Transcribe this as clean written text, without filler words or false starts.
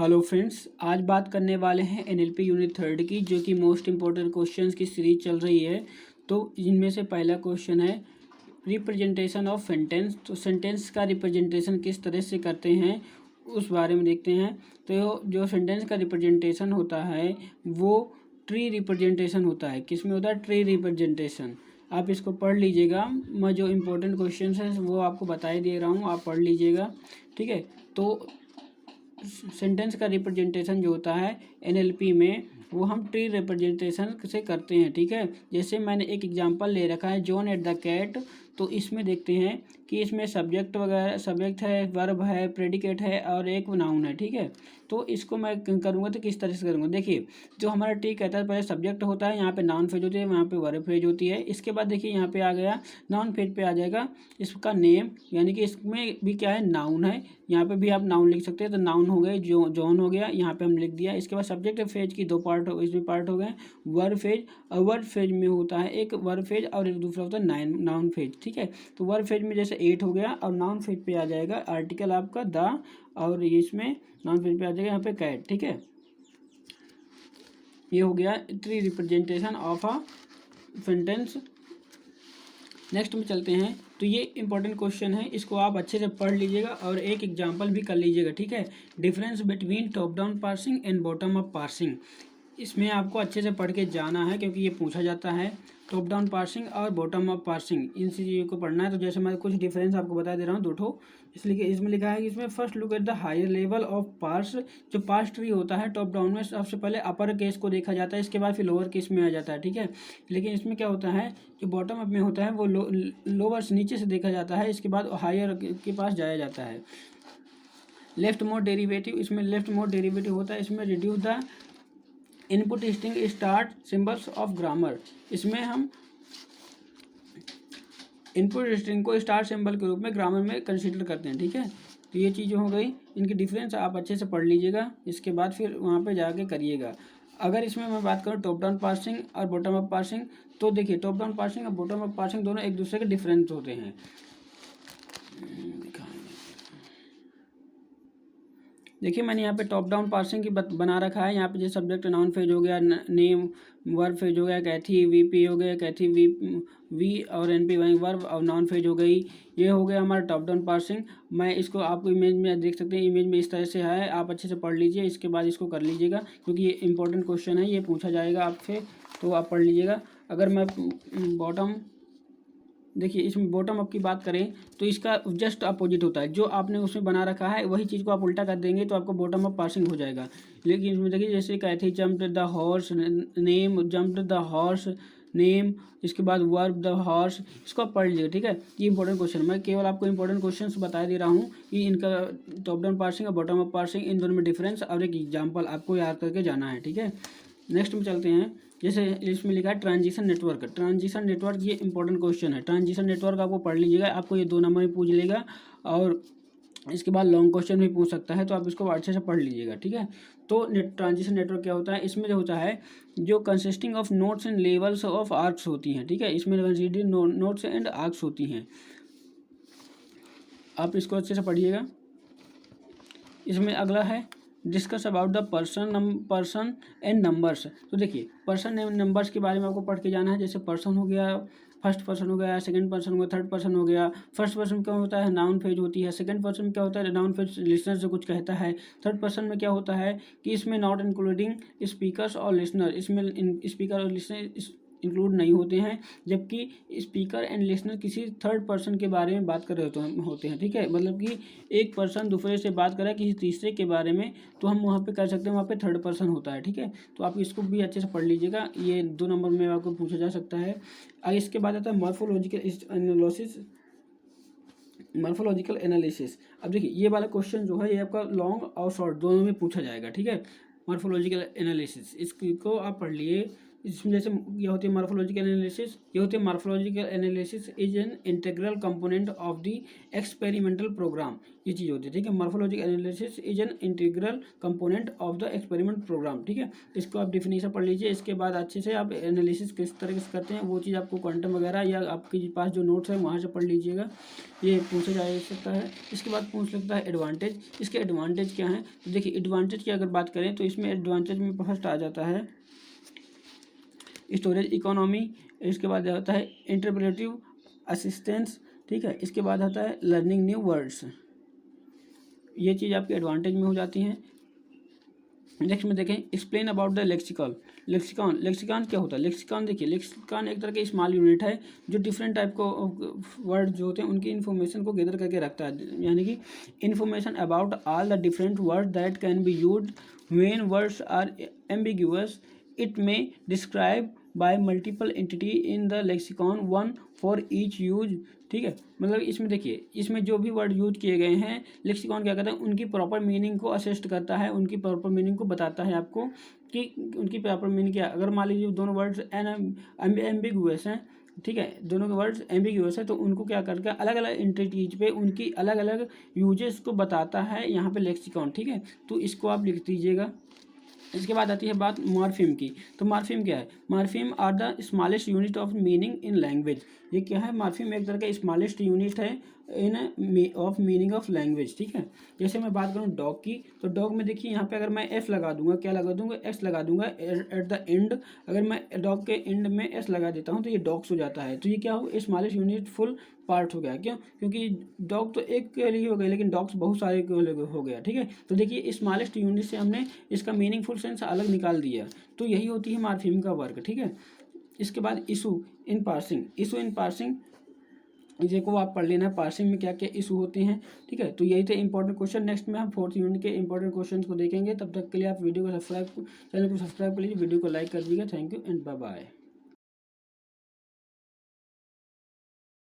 Hello friends, आज बात करने वाले हैं एनएलपी यूनिट थर्ड की, जो कि मोस्ट इम्पोर्टेंट क्वेश्चंस की सीरीज चल रही है। तो इनमें से पहला क्वेश्चन है रिप्रेजेंटेशन ऑफ सेंटेंस। तो सेंटेंस का रिप्रेजेंटेशन किस तरह से करते हैं उस बारे में देखते हैं। तो जो सेंटेंस का रिप्रेजेंटेशन होता है वो ट्री रिप्रेजेंटेशन होता है। किस में होता है? Tree representation. आप इसको पढ़ लीजिएगा, मैं जो इम्पोर्टेंट क्वेश्चन है वो आपको बता ही दे रहा हूँ, आप पढ़ लीजिएगा, ठीक है। तो सेंटेंस का रिप्रेजेंटेशन जो होता है एनएलपी में, वो हम ट्री रिप्रेजेंटेशन से करते हैं, ठीक है। जैसे मैंने एक एग्जांपल ले रखा है, जॉन एट द कैट। तो इसमें देखते हैं कि इसमें सब्जेक्ट वगैरह, सब्जेक्ट है, वर्ब है, प्रेडिकेट है और एक नाउन है, ठीक है। तो इसको मैं करूँगा तो किस तरह से करूँगा, देखिए। जो हमारा ट्री कहता है, पहले सब्जेक्ट होता है, यहाँ पे नाउन फ्रेज होती है, वहाँ पे वर्ब फ्रेज होती है। इसके बाद देखिए यहाँ पे आ गया नाउन फ्रेज पे आ जाएगा इसका नेम, यानी कि इसमें भी क्या है, नाउन है। यहाँ पे भी आप नाउन लिख सकते हैं, तो नाउन हो गए, जॉन हो गया, यहाँ पे हम लिख दिया। इसके बाद सब्जेक्ट फेज की दो पार्ट हो, इसमें पार्ट हो गए वर्ब फेज। और वर्ब फेज में होता है एक वर्ब फेज और एक दूसरा होता है नाउन फेज, ठीक है। तो वर्ब फेज में जैसे 8 हो गया, और नाउन फेज पे आ जाएगा आर्टिकल आपका द, और इसमें नाउन फेज पे आ जाएगा यहाँ पे कैट, ठीक है। ये हो गया tree representation of a sentence. Next में चलते हैं। तो ये इंपॉर्टेंट क्वेश्चन है, इसको आप अच्छे से पढ़ लीजिएगा और एक एग्जांपल भी कर लीजिएगा, ठीक है। Difference between top down parsing and bottom up parsing. इसमें आपको अच्छे से पढ़ के जाना है, क्योंकि ये पूछा जाता है। टॉप डाउन पार्सिंग और बॉटम अप पार्सिंग, इन चीज़ों को पढ़ना है। तो जैसे मैं कुछ डिफरेंस आपको बता दे रहा हूँ, दो ठो। इसलिए इसमें लिखा है कि इसमें first look at the higher level of parse. जो पार्स ट्री होता है टॉप डाउन में, सबसे पहले अपर केस को देखा जाता है, इसके बाद फिर लोअर केस में आ जाता है, ठीक है। लेकिन इसमें क्या होता है, जो बॉटम अप में होता है वो लोअर से नीचे से देखा जाता है, इसके बाद हायर के पास जाया जाता है। लेफ्ट मोड डेरिवेटिव, इसमें लेफ्ट मोड डेरिवेटिव होता है। इसमें reduce the input string start symbols of grammar. इसमें हम इनपुट स्ट्रिंग को स्टार्ट सिंबल के रूप में ग्रामर में कंसीडर करते हैं, ठीक है। तो ये चीज़ें हो गई, इनकी डिफरेंस आप अच्छे से पढ़ लीजिएगा, इसके बाद फिर वहाँ पे जाके करिएगा। अगर इसमें मैं बात करूँ टॉप डाउन पार्सिंग और बॉटम अप पार्सिंग, तो देखिए टॉप डाउन पार्सिंग और बॉटम अप पार्सिंग दोनों एक दूसरे के डिफरेंस होते हैं। देखिए मैंने यहाँ पे टॉप डाउन पार्सिंग की बना रखा है। यहाँ पे जैसे सब्जेक्ट नाउन फेज हो गया, नेम वर्ब फेज हो गया, कैथी वीपी हो गया, कैथी वी और एनपी वाई वर्ब और नाउन फेज हो गई। ये हो गया हमारा टॉप डाउन पार्सिंग। मैं इसको आपको इमेज में देख सकते हैं, इमेज में इस तरह से है, आप अच्छे से पढ़ लीजिए, इसके बाद इसको कर लीजिएगा, क्योंकि ये इंपॉर्टेंट क्वेश्चन है, ये पूछा जाएगा आपसे, तो आप पढ़ लीजिएगा। अगर मैं बॉटम, देखिए इसमें बॉटम अप की बात करें तो इसका जस्ट अपोजिट होता है। जो आपने उसमें बना रखा है वही चीज़ को आप उल्टा कर देंगे तो आपको बॉटम अप पार्सिंग हो जाएगा। लेकिन इसमें देखिए जैसे Kathy jumped the horse name, jumped the horse name, इसके बाद वर्ब द हॉर्स, इसको आप पढ़ लीजिए, ठीक है। ये इंपॉर्टेंट क्वेश्चन, मैं केवल आपको इंपॉर्टेंट क्वेश्चन बता दे रहा हूँ कि इनका टॉप डाउन पार्सिंग और बॉटम अप पार्सिंग, इन दोनों में डिफरेंस और एक एग्जाम्पल आपको याद करके जाना है, ठीक है। नेक्स्ट में चलते हैं। जैसे इसमें लिखा है ट्रांजिशन नेटवर्क। ट्रांजिशन नेटवर्क ये इंपॉर्टेंट क्वेश्चन है। ट्रांजिशन नेटवर्क आपको पढ़ लीजिएगा, आपको ये 2 नंबर में पूछ लेगा, और इसके बाद लॉन्ग क्वेश्चन भी पूछ सकता है, तो आप इसको अच्छे से पढ़ लीजिएगा, ठीक है। तो ट्रांजिशन नेटवर्क क्या होता है, इसमें जो होता है, जो consisting of notes and levels of arcs होती हैं, ठीक है। इसमें नोट्स एंड आर्क्स होती हैं, आप इसको अच्छे से पढ़िएगा। इसमें अगला है discuss about the person and numbers. तो देखिए पर्सन एंड नंबर्स के बारे में आपको पढ़ के जाना है। जैसे पर्सन हो गया, फर्स्ट पर्सन हो गया, सेकंड पर्सन हो गया, थर्ड पर्सन हो गया। फर्स्ट पर्सन में क्या होता है, नाउन फेज होती है। सेकंड पर्सन में क्या होता है, नाउन फेज लिसनर से कुछ कहता है। थर्ड पर्सन में क्या होता है कि इसमें नॉट इंक्लूडिंग स्पीकर्स और लिसनर, इसमें स्पीकर और लिसनर इंक्लूड नहीं होते हैं, जबकि स्पीकर एंड लिसनर किसी थर्ड पर्सन के बारे में बात कर रहे होते हैं, ठीक है। मतलब कि एक पर्सन दूसरे से बात कर रहा है किसी तीसरे के बारे में, तो हम वहाँ पे कर सकते हैं, वहाँ पे थर्ड पर्सन होता है, ठीक है। तो आप इसको भी अच्छे से पढ़ लीजिएगा, ये 2 नंबर में आपको पूछा जा सकता है। और इसके बाद आता है मॉर्फोलॉजिकल एनालिसिस। अब देखिए ये वाला क्वेश्चन जो है ये आपका लॉन्ग और शॉर्ट दोनों में पूछा जाएगा, ठीक है। मॉर्फोलॉजिकल एनालिसिस, इसको आप पढ़ लिए इसमें जैसे ये होती है मॉर्फोलॉजिकल एनालिसिस, ये होती है morphological analysis is an integral component of the experimental program, ये चीज़ होती है, ठीक है। Morphological analysis is an integral component of the experiment program, ठीक है। इसको आप डिफिनीशन पढ़ लीजिए, इसके बाद अच्छे से आप एनालिसिस किस तरीके से करते हैं वो चीज़ आपको क्वांटम वगैरह या आपके पास जो नोट्स है वहाँ से पढ़ लीजिएगा, ये पूछा जा सकता है। इसके बाद पूछ सकता है एडवांटेज, इसके एडवांटेज क्या हैं। तो देखिए एडवांटेज की अगर बात करें तो इसमें एडवांटेज में फर्स्ट आ जाता है स्टोरेज इकोनॉमी, इसके बाद आता है इंटरप्रेटिव असिस्टेंस, ठीक है। इसके बाद आता है लर्निंग न्यू वर्ड्स, ये चीज़ आपके एडवांटेज में हो जाती हैं। नेक्स्ट में देखें explain about the lexicon. Lexicon क्या होता है। लेक्सिकॉन देखिए, लेक्सिकॉन एक तरह का स्मॉल यूनिट है जो डिफरेंट टाइप को वर्ड जो होते हैं उनकी इन्फॉर्मेशन को गैदर करके रखता है, यानी कि information about all the different word that can be used when words are ambiguous, it may describe by multiple entity in the lexicon, one for each use, ठीक है। मतलब इसमें देखिए, इसमें जो भी वर्ड यूज किए गए हैं लेक्सिकॉन क्या करता है, उनकी प्रॉपर मीनिंग को असिस्ट करता है, उनकी प्रॉपर मीनिंग को बताता है आपको कि उनकी प्रॉपर मीनिंग क्या है। अगर मान लीजिए दोनों वर्ड्स एम्बिगुअस हैं, ठीक है, दोनों के वर्ड्स एम्बिगुअस है तो उनको क्या करके अलग अलग एंटिटीज पे उनकी अलग अलग यूजेस को बताता है यहाँ पे लेक्सिकॉन, ठीक है। तो इसको आप लिख दीजिएगा। इसके बाद आती है बात मॉर्फीम की। तो मॉर्फीम क्या है। Morpheme are the smallest unit of meaning in language, ये क्या है, मॉर्फीम एक तरह का स्मॉलेस्ट यूनिट है इन ऑफ मीनिंग ऑफ लैंग्वेज, ठीक है। जैसे मैं बात करूँ डॉग की, तो डॉग में देखिए यहाँ पे अगर मैं एस लगा दूंगा, क्या लगा दूंगा, एस लगा दूंगा एट द एंड, अगर मैं डॉग के एंड में एस लगा देता हूँ तो ये डॉग्स हो जाता है। तो ये क्या हो, स्मॉलेस्ट यूनिट फुल पार्ट हो गया, क्यों, क्योंकि डॉग तो एक के लिए हो गया लेकिन डॉग्स बहुत सारे के लिए हो गया, ठीक है। तो देखिए स्मॉलेस्ट यूनिट से हमने इसका मीनिंगफुल सेंस अलग निकाल दिया, तो यही होती है मॉर्फीम का वर्क, ठीक है। इसके बाद issue in parsing, issue in parsing देखो आप पढ़ लेना पार्सिंग में क्या क्या इशू होते हैं, ठीक है। तो यही थे इंपॉर्टेंट क्वेश्चन। नेक्स्ट में हम 4th यूनिट के इंपॉर्टेंट क्वेश्चन को देखेंगे। तब तक के लिए आप वीडियो को सब्सक्राइब, चैनल को सब्सक्राइब कर लीजिए, वीडियो को लाइक कर दीजिएगा। Thank you and bye bye.